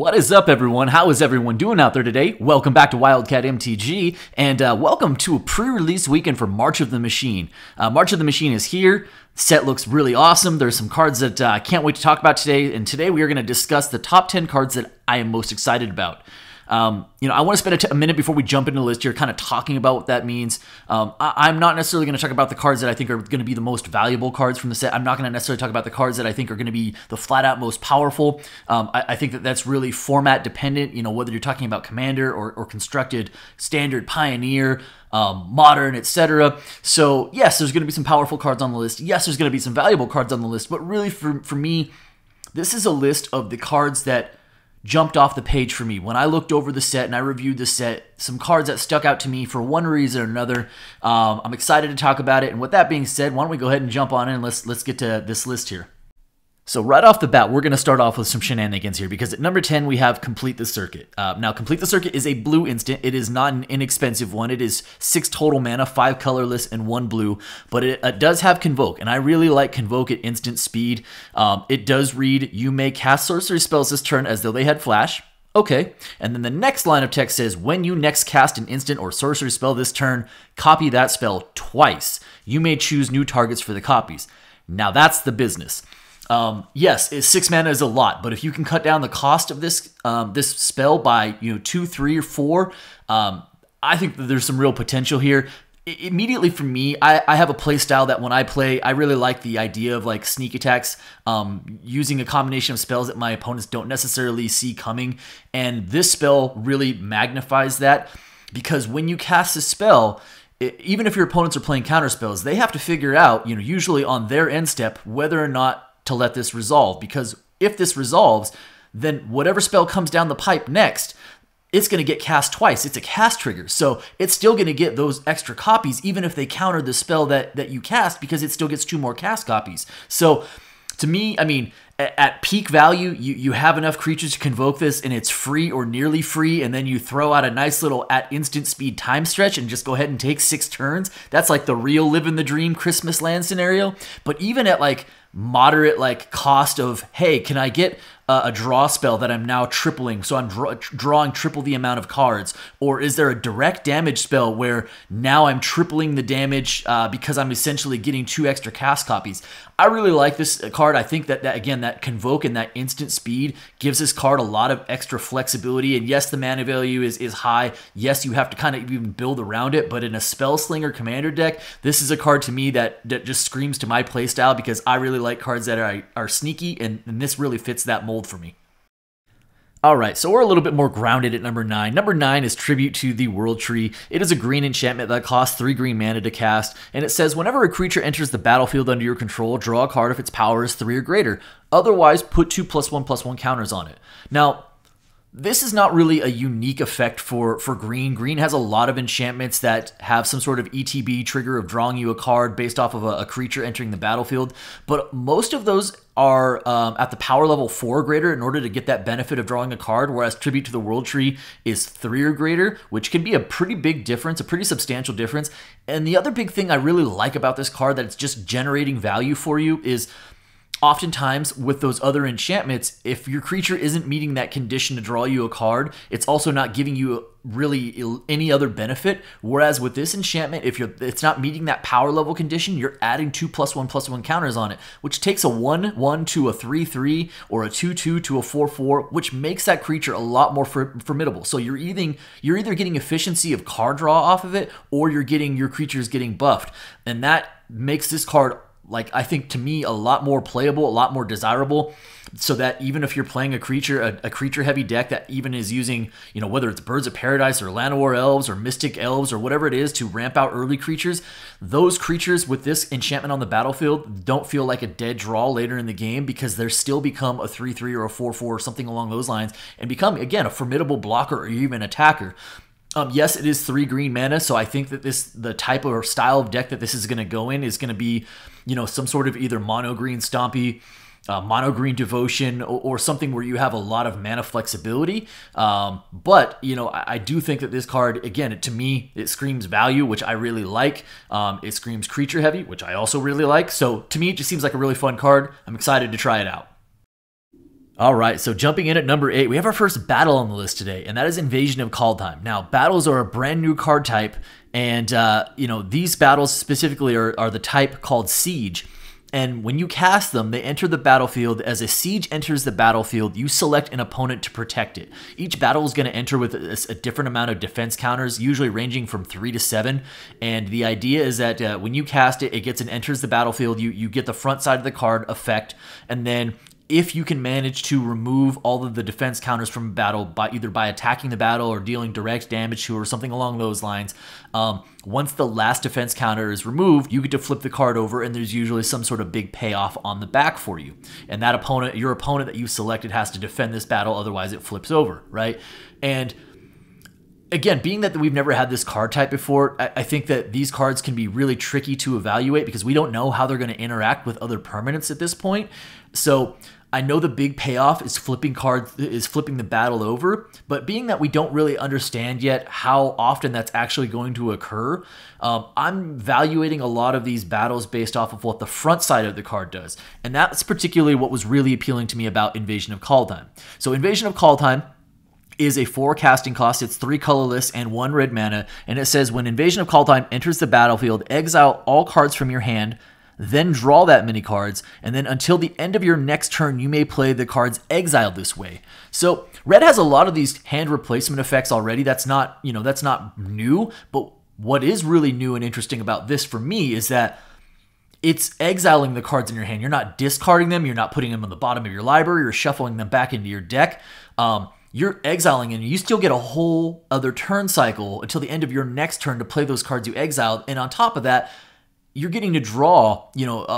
What is up, everyone? How is everyone doing out there today? Welcome back to Wildcat MTG, and welcome to a pre-release weekend for March of the Machine. March of the Machine is here. Set looks really awesome. There's some cards that I can't wait to talk about today, and today we are going to discuss the top 10 cards that I am most excited about. I want to spend a minute before we jump into the list here kind of talking about what that means. I'm not necessarily going to talk about the cards that I think are going to be the most valuable cards from the set. I'm not going to necessarily talk about the cards that I think are going to be the flat-out most powerful. I think that that's really format dependent, whether you're talking about Commander or Constructed, Standard, Pioneer, Modern, etc. So, yes, there's going to be some powerful cards on the list. Yes, there's going to be some valuable cards on the list. But really, for me, this is a list of the cards that jumped off the page for me. When I looked over the set and I reviewed the set, some cards that stuck out to me for one reason or another. I'm excited to talk about it. And with that being said, why don't we go ahead and jump on in and let's get to this list here. So right off the bat, we're going to start off with some shenanigans here because at number 10, we have Complete the Circuit. Now, Complete the Circuit is a blue instant. It is not an inexpensive one. It is 6 total mana, 5 colorless, and 1 blue, but it does have Convoke, and I really like Convoke at instant speed. It does read, you may cast sorcery spells this turn as though they had flash. Okay, and then the next line of text says, when you next cast an instant or sorcery spell this turn, copy that spell twice. You may choose new targets for the copies. Now that's the business. Yes, 6 mana is a lot, but if you can cut down the cost of this this spell by 2, 3, or 4, I think that there's some real potential here. Immediately for me, I have a play style that when I play, I really like the idea of like sneak attacks, using a combination of spells that my opponents don't necessarily see coming, and this spell really magnifies that because when you cast a spell, even if your opponents are playing counter spells, they have to figure out, usually on their end step, whether or not to let this resolve, because if this resolves, then whatever spell comes down the pipe next, it's going to get cast twice. It's a cast trigger, so it's still going to get those extra copies even if they counter the spell that you cast, because it still gets 2 more cast copies. So to me, I mean, at peak value, you have enough creatures to convoke this and it's free or nearly free, and then you throw out a nice little at instant speed time stretch and just go ahead and take 6 turns. That's like the real living the dream Christmas land scenario. But even at like moderate like cost of, hey, can I get a draw spell that I'm now tripling, so I'm drawing triple the amount of cards? Or is there a direct damage spell where now I'm tripling the damage because I'm essentially getting 2 extra cast copies? I really like this card. I think that again, that Convoke and that instant speed gives this card a lot of extra flexibility. And yes, the mana value is high. Yes, you have to kind of even build around it. But in a Spell Slinger Commander deck, this is a card to me that just screams to my playstyle, because I really like cards that are sneaky, and this really fits that mold for me. Alright, so we're a little bit more grounded at number 9. Number 9 is Tribute to the World Tree. It is a green enchantment that costs 3 green mana to cast, and it says whenever a creature enters the battlefield under your control, draw a card if its power is 3 or greater. Otherwise, put 2 +1/+1 counters on it. Now, this is not really a unique effect for green. Green has a lot of enchantments that have some sort of ETB trigger of drawing you a card based off of a creature entering the battlefield, but most of those are at the power level 4 or greater in order to get that benefit of drawing a card, whereas Tribute to the World Tree is 3 or greater, which can be a pretty big difference, a pretty substantial difference. And the other big thing I really like about this card that it's just generating value for you is oftentimes with those other enchantments, if your creature isn't meeting that condition to draw you a card, it's also not giving you really any other benefit. Whereas with this enchantment, if it's not meeting that power level condition, you're adding 2 +1/+1 counters on it, which takes a 1/1 to a 3/3 or a 2/2 to a 4/4, which makes that creature a lot more formidable. So you're either getting efficiency of card draw off of it, or your creatures getting buffed, and that makes this card, like, I think to me, a lot more playable, a lot more desirable, so that even if you're playing a creature heavy deck that even is using, whether it's Birds of Paradise or Llanowar Elves or Mystic Elves or whatever it is to ramp out early creatures, those creatures with this enchantment on the battlefield don't feel like a dead draw later in the game, because they're still become a 3/3 or a 4/4 or something along those lines, and become, again, a formidable blocker or even attacker. Yes, it is 3 green mana, so I think that the type or style of deck that this is going to go in is going to be, some sort of either mono green Stompy, mono green Devotion, or something where you have a lot of mana flexibility. But I do think that this card, again, to me, it screams value, which I really like. It screams creature heavy, which I also really like. So to me, it just seems like a really fun card. I'm excited to try it out. All right, so jumping in at number 8, we have our first battle on the list today, and that is Invasion of Kaldheim. Now, battles are a brand new card type, and these battles specifically are the type called Siege. And when you cast them, they enter the battlefield. As a siege enters the battlefield, you select an opponent to protect it. Each battle is going to enter with a different amount of defense counters, usually ranging from 3 to 7. And the idea is that when you cast it, it gets and enters the battlefield. You get the front side of the card effect, and then if you can manage to remove all of the defense counters from a battle by either by attacking the battle or dealing direct damage to it or something along those lines, once the last defense counter is removed, you get to flip the card over, and there's usually some sort of big payoff on the back for you. And that opponent, your opponent that you selected, has to defend this battle, otherwise it flips over, right? And again, being that we've never had this card type before, I think that these cards can be really tricky to evaluate because we don't know how they're going to interact with other permanents at this point. So I know the big payoff is flipping the battle over, but being that we don't really understand yet how often that's actually going to occur, I'm evaluating a lot of these battles based off of what the front side of the card does. And that's particularly what was really appealing to me about Invasion of Kaldheim. So Invasion of Kaldheim is a 4 casting cost. It's 3 colorless and 1 red mana, and it says when Invasion of Kaldheim enters the battlefield, exile all cards from your hand, then draw that many cards, and then until the end of your next turn, you may play the cards exiled this way. So red has a lot of these hand replacement effects already. That's not new, but what is really new and interesting about this for me is that it's exiling the cards in your hand. You're not discarding them. You're not putting them on the bottom of your library or shuffling them back into your deck. You're exiling, and you still get a whole other turn cycle until the end of your next turn to play those cards you exiled. And on top of that, you're getting to draw,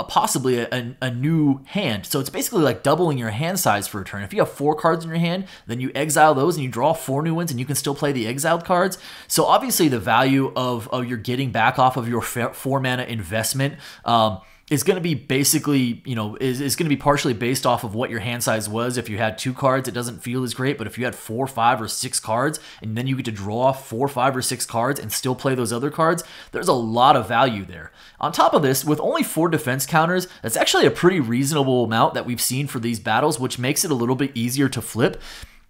possibly a new hand. So it's basically like doubling your hand size for a turn. If you have 4 cards in your hand, then you exile those and you draw 4 new ones, and you can still play the exiled cards. So obviously the value of your getting back off of your 4 mana investment is going to be basically, is going to be partially based off of what your hand size was. If you had 2 cards, it doesn't feel as great, but if you had 4, 5, or 6 cards, and then you get to draw 4, 5, or 6 cards and still play those other cards, there's a lot of value there. On top of this, with only 4 defense counters, that's actually a pretty reasonable amount that we've seen for these battles, which makes it a little bit easier to flip.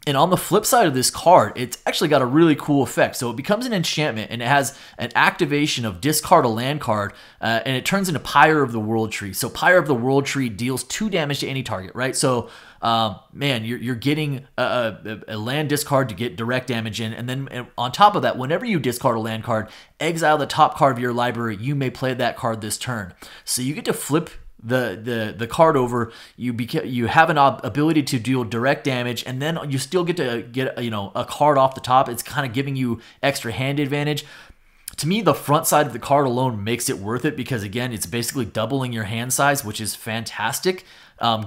And on the flip side of this card, it's actually got a really cool effect. So it becomes an enchantment, and it has an activation of discard a land card, and it turns into Pyre of the World Tree. So Pyre of the World Tree deals 2 damage to any target, right? So, you're getting a land discard to get direct damage in, and then on top of that, whenever you discard a land card, exile the top card of your library. You may play that card this turn. So you get to flip the card over. You have an ability to deal direct damage, and then you still get to get a card off the top. It's kind of giving you extra hand advantage. To me, the front side of the card alone makes it worth it because, again, it's basically doubling your hand size, which is fantastic.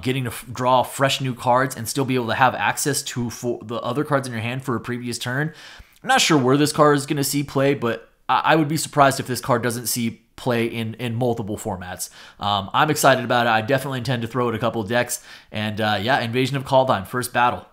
Getting to draw fresh new cards and still be able to have access to the other cards in your hand for a previous turn. I'm not sure where this card is going to see play, but I would be surprised if this card doesn't see play in multiple formats. I'm excited about it. I definitely intend to throw it a couple decks. And Invasion of Kaldheim, first battle.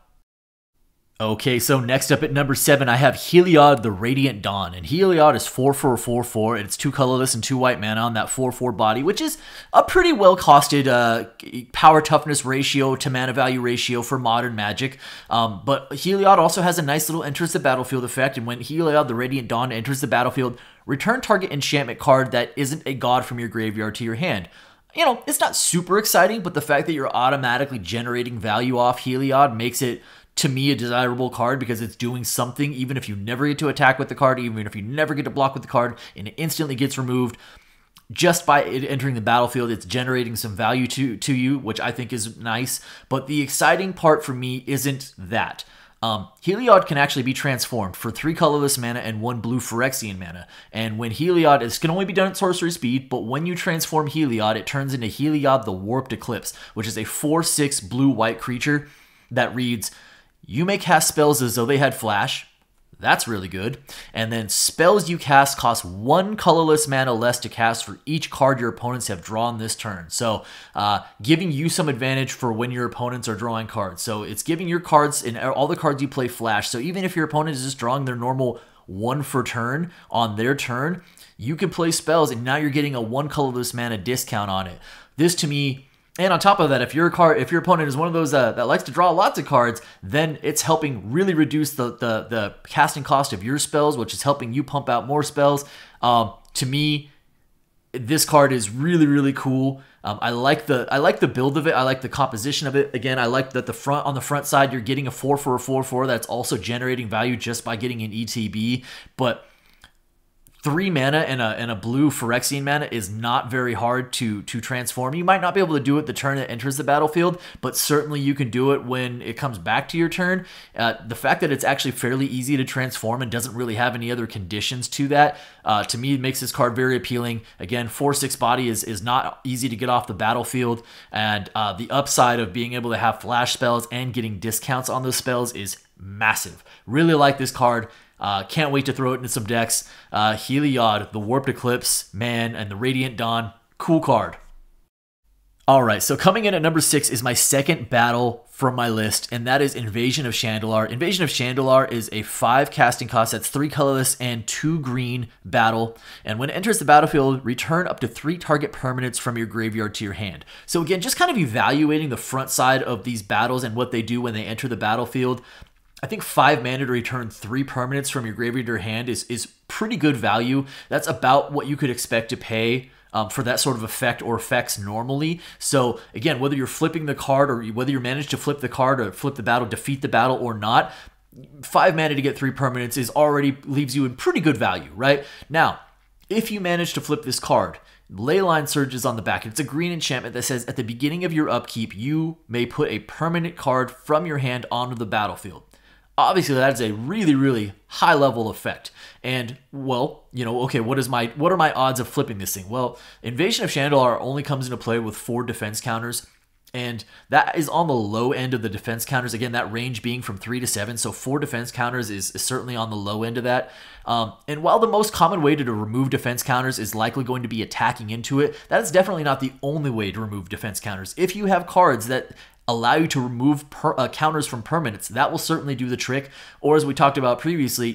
Okay, so next up at number 7, I have Heliod the Radiant Dawn. And Heliod is 4/4/4/4. It's 2 colorless and 2 white mana on that 4/4 body, which is a pretty well-costed power toughness ratio to mana value ratio for modern Magic. But Heliod also has a nice little enters the battlefield effect. And when Heliod the Radiant Dawn enters the battlefield, return target enchantment card that isn't a god from your graveyard to your hand. It's not super exciting, but the fact that you're automatically generating value off Heliod makes it, to me, a desirable card because it's doing something even if you never get to attack with the card, even if you never get to block with the card, and it instantly gets removed. Just by it entering the battlefield, it's generating some value to you, which I think is nice. But the exciting part for me isn't that. Heliod can actually be transformed for 3 colorless mana and 1 blue Phyrexian mana. And when Heliod, this can only be done at sorcery speed, but when you transform Heliod, it turns into Heliod the Warped Eclipse, which is a 4/6 blue-white creature that reads, you may cast spells as though they had flash. That's really good. And then spells you cast cost 1 colorless mana less to cast for each card your opponents have drawn this turn. So giving you some advantage for when your opponents are drawing cards. So it's giving your cards and all the cards you play flash. So even if your opponent is just drawing their normal 1 for turn on their turn, you can play spells and now you're getting a 1 colorless mana discount on it. This to me And on top of that, if your opponent is one of those that likes to draw lots of cards, then it's helping really reduce the casting cost of your spells, which is helping you pump out more spells. To me, this card is really, really cool. I like the build of it. I like the composition of it. Again, I like that on the front side you're getting a 4 for a 4/4 that's also generating value just by getting an ETB. But 3 mana and a blue Phyrexian mana is not very hard to transform. You might not be able to do it the turn it enters the battlefield, but certainly you can do it when it comes back to your turn. The fact that it's actually fairly easy to transform and doesn't really have any other conditions to that, to me, makes this card very appealing. Again, 4/6 body is not easy to get off the battlefield, and the upside of being able to have flash spells and getting discounts on those spells is massive. Really like this card. Can't wait to throw it into some decks. Heliod, the Warped Eclipse, man, and the Radiant Dawn. Cool card. Alright, so coming in at number 6 is my second battle from my list, and that is Invasion of Chandelier. Invasion of Chandelier is a 5 casting cost, that's 3 colorless and 2 green battle, and when it enters the battlefield, return up to 3 target permanents from your graveyard to your hand. So again, just kind of evaluating the front side of these battles and what they do when they enter the battlefield. I think 5 mana to return 3 permanents from your graveyard to your hand is pretty good value. That's about what you could expect to pay for that sort of effect or effects normally. So again, whether you're flipping the card or whether you manage to flip the card or flip the battle, defeat the battle or not, 5 mana to get 3 permanents is already leaves you in pretty good value, right? Now, if you manage to flip this card, Leyline Surge is on the back. It's a green enchantment that says at the beginning of your upkeep, you may put a permanent card from your hand onto the battlefield. Obviously, that is a really, really high level effect. And, well, okay, what are my odds of flipping this thing? Well, Invasion of Chandelier only comes into play with 4 defense counters, and that is on the low end of the defense counters. Again, that range being from 3 to 7, so 4 defense counters is certainly on the low end of that. And while the most common way to remove defense counters is likely going to be attacking into it, that is definitely not the only way to remove defense counters. If you have cards that allow you to remove counters from permanents, that will certainly do the trick. Or as we talked about previously,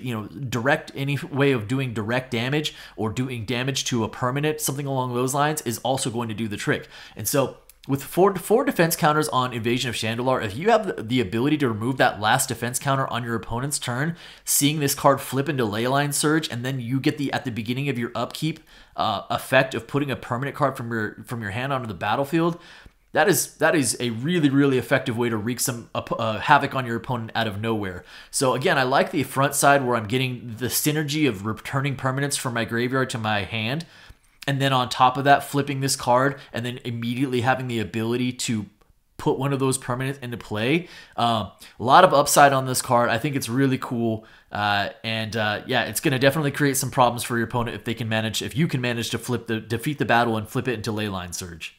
any way of doing direct damage or doing damage to a permanent, something along those lines, is also going to do the trick. And so with four defense counters on Invasion of Chandelier, if you have the ability to remove that last defense counter on your opponent's turn, seeing this card flip into Leyline Surge, and then you get at the beginning of your upkeep effect of putting a permanent card from your hand onto the battlefield, that is a really, really effective way to wreak some havoc on your opponent out of nowhere. So again, I like the front side where I'm getting the synergy of returning permanents from my graveyard to my hand, and then on top of that, flipping this card and then immediately having the ability to put one of those permanents into play. A lot of upside on this card. I think it's really cool, yeah, it's going to definitely create some problems for your opponent if you can manage to defeat the battle and flip it into Leyline Surge.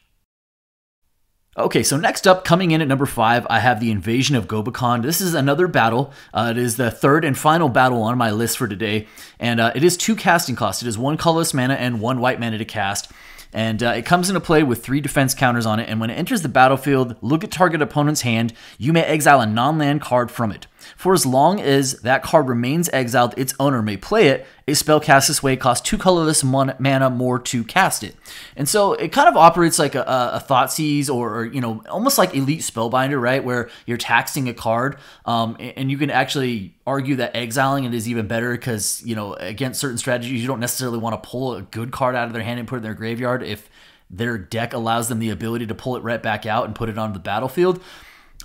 Okay, so next up, coming in at number 5, I have the Invasion of Gobicon. This is another battle. It is the third and final battle on my list for today, and it is 2 casting costs. It is 1 colorless mana and 1 white mana to cast, and it comes into play with 3 defense counters on it, and when it enters the battlefield, look at target opponent's hand. You may exile a non-land card from it. For as long as that card remains exiled, its owner may play it. A spell cast this way costs 2 colorless mana more to cast it. And so it kind of operates like a Thoughtseize or almost like Elite Spellbinder, right? Where you're taxing a card, and you can actually argue that exiling it is even better because, against certain strategies, you don't necessarily want to pull a good card out of their hand and put it in their graveyard if their deck allows them the ability to pull it right back out and put it onto the battlefield.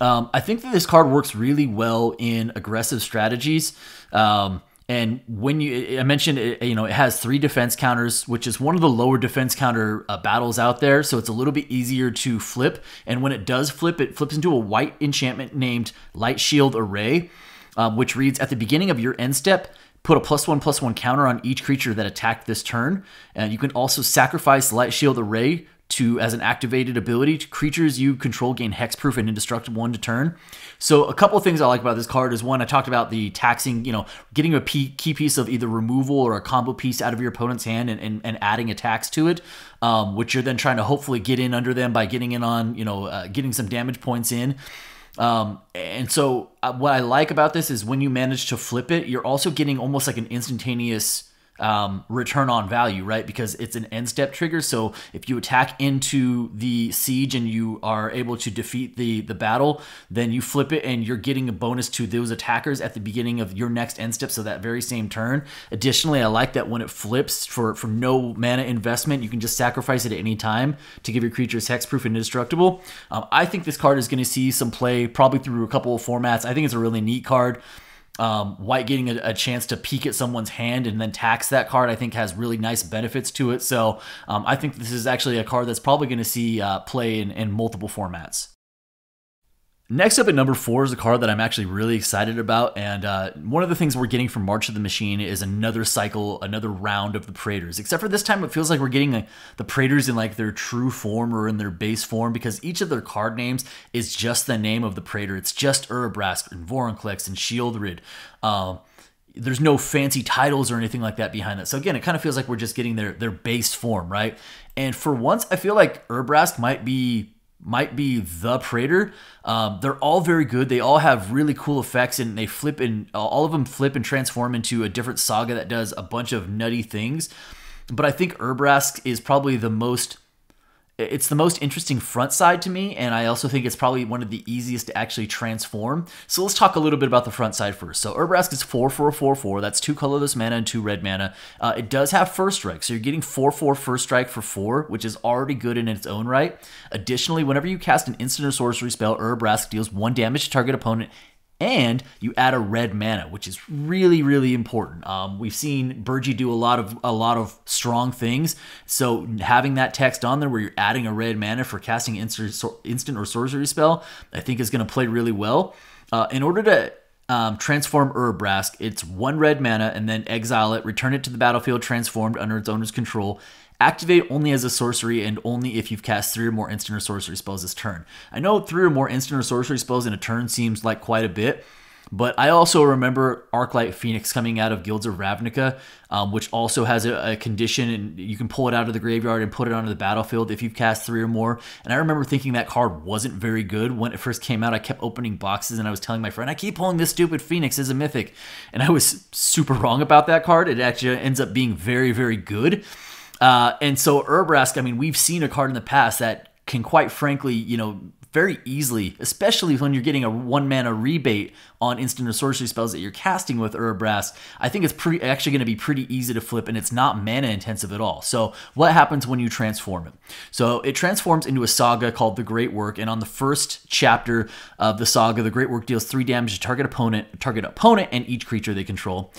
I think that this card works really well in aggressive strategies. And when I mentioned it, it has 3 defense counters, which is one of the lower defense counter battles out there. So it's a little bit easier to flip. And when it does flip, it flips into a white enchantment named Light Shield Array, which reads, at the beginning of your end step, put a +1/+1 counter on each creature that attacked this turn. And you can also sacrifice Light Shield Array as an activated ability. Creatures you control gain hexproof and indestructible 1 to turn. So a couple of things I like about this card is, one, I talked about the taxing, getting a key piece of either removal or a combo piece out of your opponent's hand and adding attacks to it, which you're then trying to hopefully get in under them by getting in on, getting some damage points in. And so what I like about this is when you manage to flip it, you're also getting almost like an instantaneous return on value, right? Because it's an end step trigger. So if you attack into the siege and you are able to defeat the battle, then you flip it and you're getting a bonus to those attackers at the beginning of your next end step. So that very same turn. Additionally, I like that when it flips for no mana investment, you can just sacrifice it at any time to give your creatures hexproof and indestructible. I think this card is going to see some play probably through a couple of formats. I think it's a really neat card. White getting a chance to peek at someone's hand and then tax that card, I think has really nice benefits to it. So I think this is actually a card that's probably going to see play in multiple formats. Next up at number 4 is a card that I'm actually really excited about, and one of the things we're getting from March of the Machine is another cycle, another round of the Praetors. Except for this time, it feels like we're getting the Praetors in like their true form or in their base form, because each of their card names is just the name of the Praetor. It's just Urbask and Vorinclex and Shieldred. There's no fancy titles or anything like that behind that. So again, it kind of feels like we're just getting their base form, right? And for once, I feel like Urbask might be the Praetor. They're all very good. They all have really cool effects, and they flip, and all of them flip and transform into a different saga that does a bunch of nutty things. But I think Urbask is probably the most interesting front side to me, and I also think it's probably one of the easiest to actually transform. So let's talk a little bit about the front side first. So Urbask is 4 for a 4/4. That's 2 colorless mana and 2 red mana. It does have first strike, so you're getting 4/4 first strike for 4, which is already good in its own right. Additionally, whenever you cast an instant or sorcery spell, Urbask deals 1 damage to target opponent, and you add a red mana, which is really, really important. We've seen Burgi do a lot of strong things, so having that text on there where you're adding a red mana for casting instant or sorcery spell, I think is going to play really well. In order to transform Urbask, it's 1 red mana and then exile it, return it to the battlefield transformed under its owner's control. Activate only as a sorcery and only if you've cast 3 or more instant or sorcery spells this turn. I know 3 or more instant or sorcery spells in a turn seems like quite a bit, but I also remember Arclight Phoenix coming out of Guilds of Ravnica, which also has a condition, and you can pull it out of the graveyard and put it onto the battlefield if you've cast 3 or more. And I remember thinking that card wasn't very good. When it first came out, I kept opening boxes and I was telling my friend, I keep pulling this stupid Phoenix as a mythic. And I was super wrong about that card. It actually ends up being very, very good. And so Urbask, I mean, we've seen a card in the past that can quite frankly, very easily, especially when you're getting a 1 mana rebate on instant or sorcery spells that you're casting with Urbask, I think it's actually going to be pretty easy to flip, and it's not mana intensive at all. So what happens when you transform it? So it transforms into a saga called the Great Work, and on the first chapter of the saga, the Great Work deals 3 damage to target opponent, and each creature they control.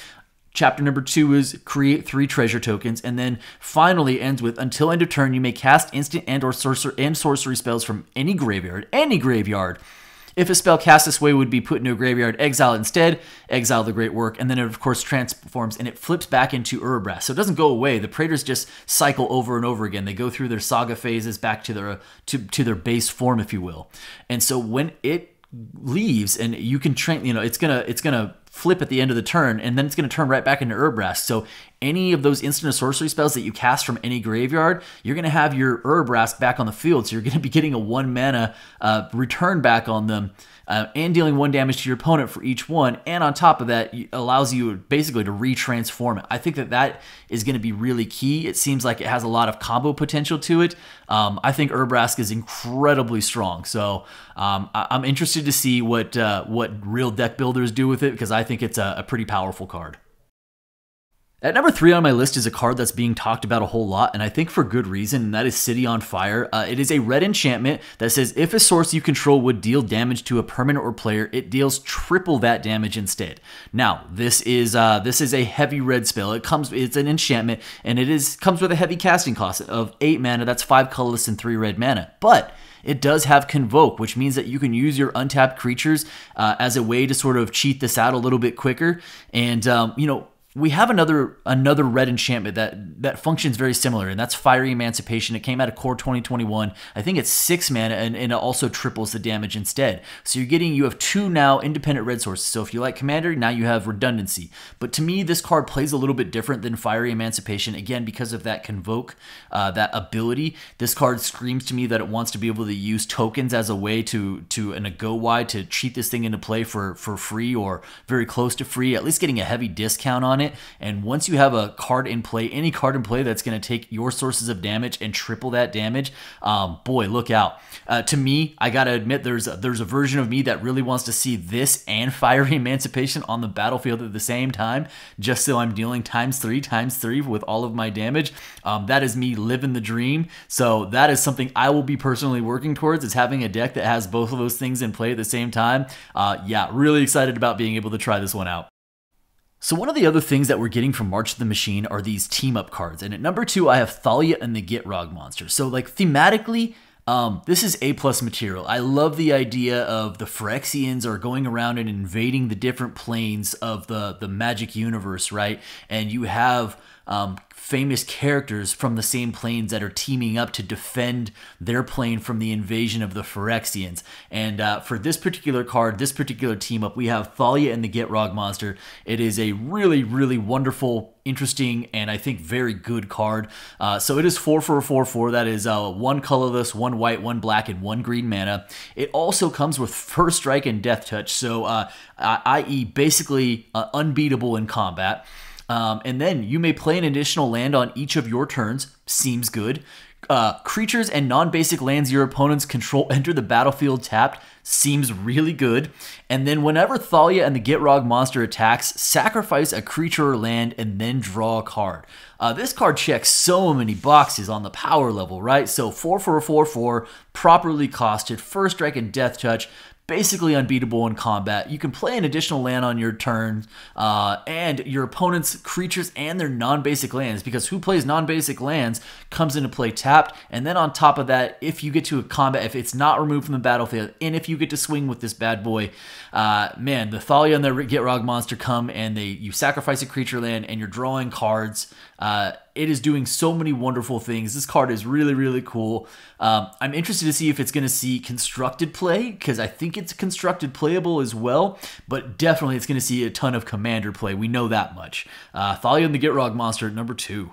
Chapter number 2 is create 3 treasure tokens, and then finally ends with until end of turn you may cast instant and/or sorcery spells from any graveyard. If a spell cast this way would be put into a graveyard, exile it instead, exile the Great Work, and then it of course transforms and it flips back into Urbask. So it doesn't go away. The Praetors just cycle over and over again. They go through their saga phases back to their base form, if you will. And so when it leaves, and you can train, it's gonna flip at the end of the turn, and then it's going to turn right back into Urbask. So any of those instant or sorcery spells that you cast from any graveyard, you're going to have your Urbask back on the field. So you're going to be getting a 1 mana return back on them, and dealing 1 damage to your opponent for each one. And on top of that, it allows you basically to retransform it. I think that is going to be really key. It seems like it has a lot of combo potential to it. I think Urbask is incredibly strong. So I'm interested to see what real deck builders do with it, because I think it's a pretty powerful card. At number 3 on my list is a card that's being talked about a whole lot, and I think for good reason, and that is City on Fire. It is a red enchantment that says if a source you control would deal damage to a permanent or player, it deals triple that damage instead. Now, this is a heavy red spell. It's an enchantment, and comes with a heavy casting cost of 8 mana. That's 5 colorless and 3 red mana. But it does have Convoke, which means that you can use your untapped creatures as a way to sort of cheat this out a little bit quicker. And we have another red enchantment that functions very similar, and that's Fiery Emancipation. It came out of Core 2021. I think it's 6 mana, and it also triples the damage instead. So you have 2 now independent red sources. So if you like Commander, now you have redundancy. But to me, this card plays a little bit different than Fiery Emancipation, again, because of that Convoke, that ability. This card screams to me that it wants to be able to use tokens as a way in a go-wide to cheat this thing into play for free or very close to free, at least getting a heavy discount on it. it. And once you have a card in play, any card in play that's going to take your sources of damage and triple that damage, boy, look out. To me, I gotta admit, there's a version of me that really wants to see this and Fiery Emancipation on the battlefield at the same time, just so I'm dealing times three with all of my damage. That is me living the dream. So that is something I will be personally working towards, is having a deck that has both of those things in play at the same time. Yeah, really excited about being able to try this one out. So one of the other things that we're getting from March of the Machine are these team-up cards. And at number 2, I have Thalia and the Gitrog monster. So like thematically, this is A+ material. I love the idea of the Phyrexians are going around and invading the different planes of the magic universe, right? And you have famous characters from the same planes that are teaming up to defend their plane from the invasion of the Phyrexians. And for this particular card, this particular team up, we have Thalia and the Gitrog monster. It is a really, really wonderful, interesting, and I think very good card. So it is 4 for a 4/4. That is 1 colorless, 1 white, 1 black, and 1 green mana. It also comes with First Strike and Death Touch, so i.e. basically unbeatable in combat. And then you may play an additional land on each of your turns. Seems good. Creatures and non-basic lands your opponents control enter the battlefield tapped. Seems really good. And then whenever Thalia and the Gitrog monster attacks, sacrifice a creature or land and then draw a card. This card checks so many boxes on the power level, right? So 4 for a 4/4, properly costed, First Strike and Death Touch. Basically unbeatable in combat. You can play an additional land on your turn, and your opponent's creatures and their non-basic lands, because who plays non-basic lands comes into play tapped. And then on top of that, if you get to a combat, if it's not removed from the battlefield, and if you get to swing with this bad boy, man, the Thalia and the Gitrog monster come and you sacrifice a creature land and you're drawing cards. It is doing so many wonderful things. This card is really, really cool. I'm interested to see if it's going to see constructed play, because I think it's constructed playable as well, but definitely it's going to see a ton of commander play. We know that much. Thalia and the Gitrog monster at number 2.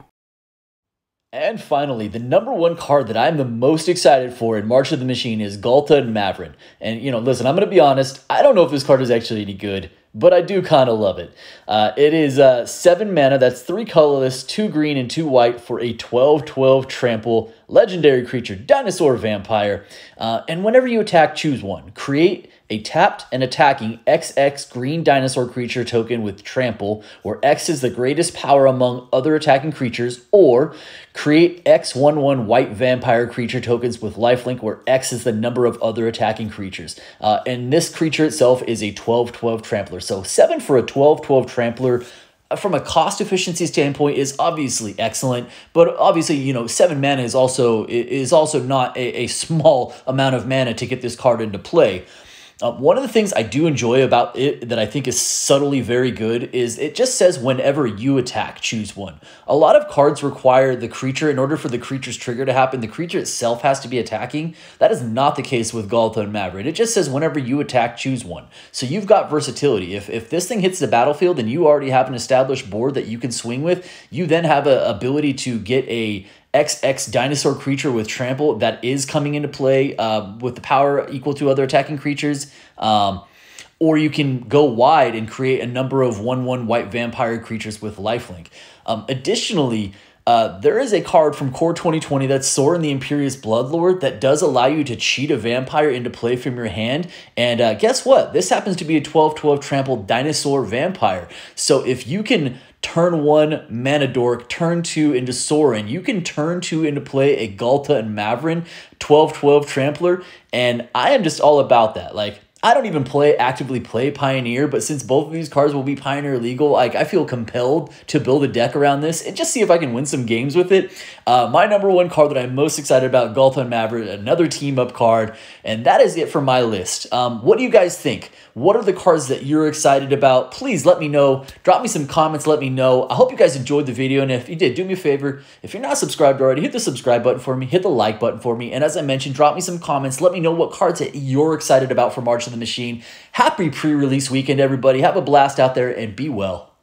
And finally, the number 1 card that I'm the most excited for in March of the Machine is Galta and Maverick. And, listen, I'm going to be honest, I don't know if this card is actually any good, but I do kind of love it. It is 7 mana, that's 3 colorless, 2 green, and 2 white for a 12/12 trample legendary creature, dinosaur vampire. And whenever you attack, choose one. Create a tapped and attacking XX green dinosaur creature token with trample, where X is the greatest power among other attacking creatures, or create X11 white vampire creature tokens with lifelink, where X is the number of other attacking creatures. And this creature itself is a 12/12 trampler. So 7 for a 12/12 trampler, from a cost efficiency standpoint, is obviously excellent, but obviously, 7 mana is also not a small amount of mana to get this card into play. One of the things I do enjoy about it that I think is subtly very good is it just says whenever you attack, choose one. A lot of cards require the creature, in order for the creature's trigger to happen, the creature itself has to be attacking. That is not the case with Galta and Maverick. It just says whenever you attack, choose one. So you've got versatility. If this thing hits the battlefield and you already have an established board that you can swing with, you then have an ability to get a XX dinosaur creature with trample that is coming into play with the power equal to other attacking creatures. Or you can go wide and create a number of 1/1 white vampire creatures with lifelink. Additionally, there is a card from Core 2020 that's Sorin the Imperious Bloodlord that does allow you to cheat a vampire into play from your hand. And guess what? This happens to be a 12/12 trampled dinosaur vampire. So if you can turn 1 mana dork, turn 2 into Sorin, you can turn 2 into play a Galta and Maverick 12/12 trampler, and I am just all about that. Like, I don't even actively play Pioneer, but since both of these cards will be Pioneer legal, I feel compelled to build a deck around this and just see if I can win some games with it. My number 1 card that I'm most excited about, Galta and Maverick, another team-up card, and that is it for my list. What do you guys think? What are the cards that you're excited about? Please let me know. Drop me some comments, let me know. I hope you guys enjoyed the video, and if you did, do me a favor. If you're not subscribed already, hit the subscribe button for me, hit the like button for me, and as I mentioned, drop me some comments. Let me know what cards that you're excited about for March of the Machine. Happy pre-release weekend, everybody. Have a blast out there, and be well.